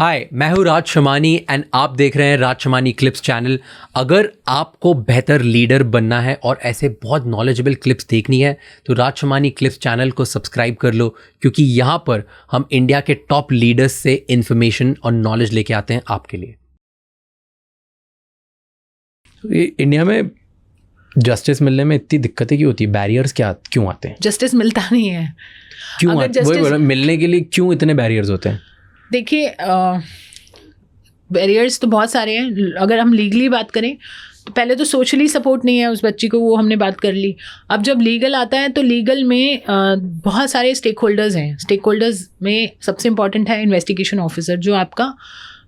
हाय, मैं हूँ राज शमानी एंड आप देख रहे हैं राज शमानी क्लिप्स चैनल। अगर आपको बेहतर लीडर बनना है और ऐसे बहुत नॉलेजेबल क्लिप्स देखनी है तो राज शमानी क्लिप्स चैनल को सब्सक्राइब कर लो, क्योंकि यहाँ पर हम इंडिया के टॉप लीडर्स से इन्फॉर्मेशन और नॉलेज लेके आते हैं आपके लिए। इंडिया में जस्टिस मिलने में इतनी दिक्कतें क्यों होती है? बैरियर्स क्यों आते हैं? जस्टिस मिलता नहीं है। क्यों मिलने के लिए क्यों इतने बैरियर्स होते हैं? देखिए, बैरियर्स तो बहुत सारे हैं। अगर हम लीगली बात करें तो पहले तो सोशली सपोर्ट नहीं है उस बच्ची को, वो हमने बात कर ली। अब जब लीगल आता है तो लीगल में बहुत सारे स्टेक होल्डर्स हैं। स्टेक होल्डर्स में सबसे इम्पॉर्टेंट है इन्वेस्टिगेशन ऑफिसर, जो आपका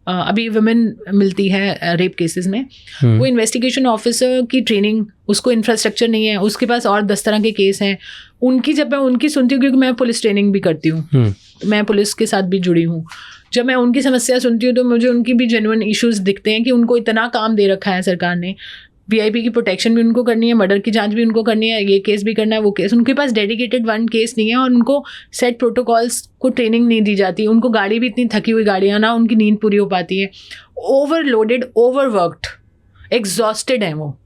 अभी वुमेन मिलती है रेप केसेस में। वो इन्वेस्टिगेशन ऑफिसर की ट्रेनिंग, उसको इंफ्रास्ट्रक्चर नहीं है, उसके पास और 10 तरह के केस हैं। उनकी जब मैं उनकी सुनती हूँ, क्योंकि मैं पुलिस ट्रेनिंग भी करती हूँ, मैं पुलिस के साथ भी जुड़ी हूँ, जब मैं उनकी समस्या सुनती हूँ तो मुझे उनकी भी जेन्युइन इश्यूज दिखते हैं कि उनको इतना काम दे रखा है सरकार ने। वीआईपी की प्रोटेक्शन भी उनको करनी है, मर्डर की जांच भी उनको करनी है, ये केस भी करना है, वो केस। उनके पास डेडिकेटेड वन केस नहीं है और उनको सेट प्रोटोकॉल्स को ट्रेनिंग नहीं दी जाती। उनको गाड़ी भी इतनी थकी हुई गाड़ियाँ, ना उनकी नींद पूरी हो पाती है। ओवरलोडेड, ओवरवर्कड, एग्जॉस्टेड है वो।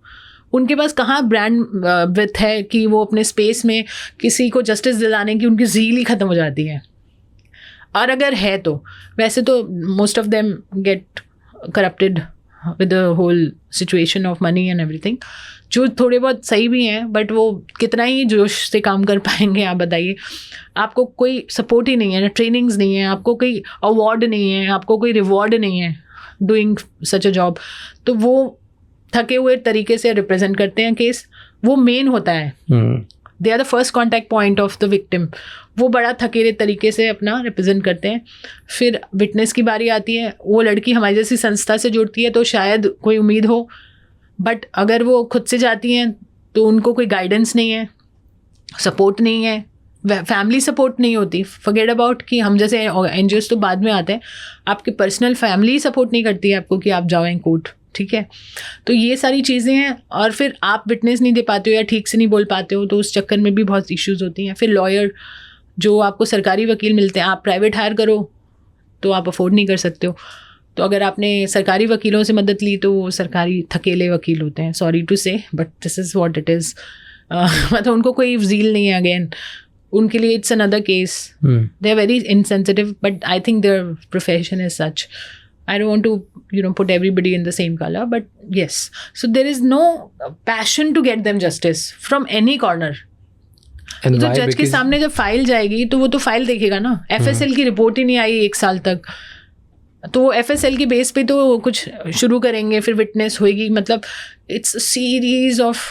उनके पास कहाँ ब्रांड विथ है कि वो अपने स्पेस में किसी को जस्टिस दिलाने की उनकी ज़ील ही ख़त्म हो जाती है। और अगर है तो वैसे तो most of them get corrupted with the whole situation of money and everything. जो थोड़े बहुत सही भी हैं, बट वो कितना ही जोश से काम कर पाएंगे आप बताइए। आपको कोई सपोर्ट ही नहीं है, ट्रेनिंग्स नहीं है, आपको कोई अवार्ड नहीं है, आपको कोई रिवॉर्ड नहीं है डूइंग सच अ जॉब। तो वो थके हुए तरीके से रिप्रेजेंट करते हैं केस। वो मेन होता है, they are the first contact point of the victim. वो बड़ा थकेले तरीके से अपना रिप्रेजेंट करते हैं। फिर विटनेस की बारी आती है। वो लड़की हमारी जैसी संस्था से जुड़ती है तो शायद कोई उम्मीद हो, बट अगर वो खुद से जाती हैं तो उनको कोई गाइडेंस नहीं है, सपोर्ट नहीं है, फैमिली सपोर्ट नहीं होती। फॉरगेट अबाउट कि हम जैसे एनजीओज तो बाद में आते हैं, आपके पर्सनल फैमिली सपोर्ट नहीं करती है आपको कि आप जाओ कोर्ट, ठीक है। तो ये सारी चीज़ें हैं। और फिर आप विटनेस नहीं दे पाते हो या ठीक से नहीं बोल पाते हो, तो उस चक्कर में भी बहुत इश्यूज होती हैं। फिर लॉयर, जो आपको सरकारी वकील मिलते हैं, आप प्राइवेट हायर करो तो आप अफोर्ड नहीं कर सकते हो। तो अगर आपने सरकारी वकीलों से मदद ली तो वो सरकारी थकेले वकील होते हैं, sorry to say, but this is what it is. मतलब उनको कोई ज़ील नहीं है। अगेन उनके लिए it's another case. They are very insensitive, but I think their profession is such. I don't want to, put everybody in the same color, but yes. So there is no passion to get them justice from any corner. तो जज के सामने जब file जाएगी तो वो तो file देखेगा ना। FSL की रिपोर्ट ही नहीं आई 1 साल तक, तो वो FSL की बेस पे तो कुछ शुरू करेंगे, फिर विटनेस होएगी। मतलब it's series of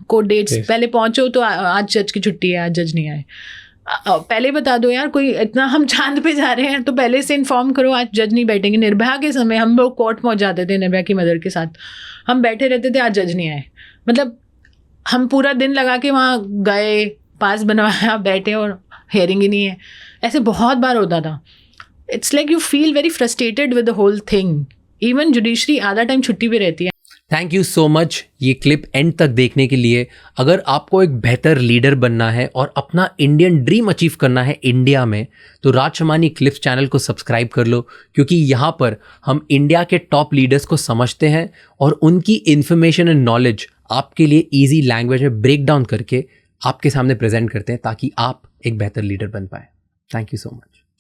court dates. पहले पहुंचो तो आज जज की छुट्टी है, आज जज नहीं आए। पहले बता दो यार, कोई इतना हम चांद पे जा रहे हैं तो पहले से इन्फॉर्म करो, आज जज नहीं बैठेंगे। निर्भया के समय हम लोग कोर्ट पहुंच जाते थे, निर्भया की मदर के साथ हम बैठे रहते थे, आज जज नहीं आए। मतलब हम पूरा दिन लगा के वहाँ गए, पास बनवाया, बैठे और हेयरिंग ही नहीं है। ऐसे बहुत बार होता था। It's like you feel very frustrated with the whole thing. Even judiciary आधा टाइम छुट्टी पे रहती है। थैंक यू सो मच ये क्लिप एंड तक देखने के लिए। अगर आपको एक बेहतर लीडर बनना है और अपना इंडियन ड्रीम अचीव करना है इंडिया में, तो राज शमानी क्लिप्स चैनल को सब्सक्राइब कर लो, क्योंकि यहाँ पर हम इंडिया के टॉप लीडर्स को समझते हैं और उनकी इन्फॉर्मेशन एंड नॉलेज आपके लिए ईजी लैंग्वेज में ब्रेक डाउन करके आपके सामने प्रेजेंट करते हैं, ताकि आप एक बेहतर लीडर बन पाए। Thank you so much.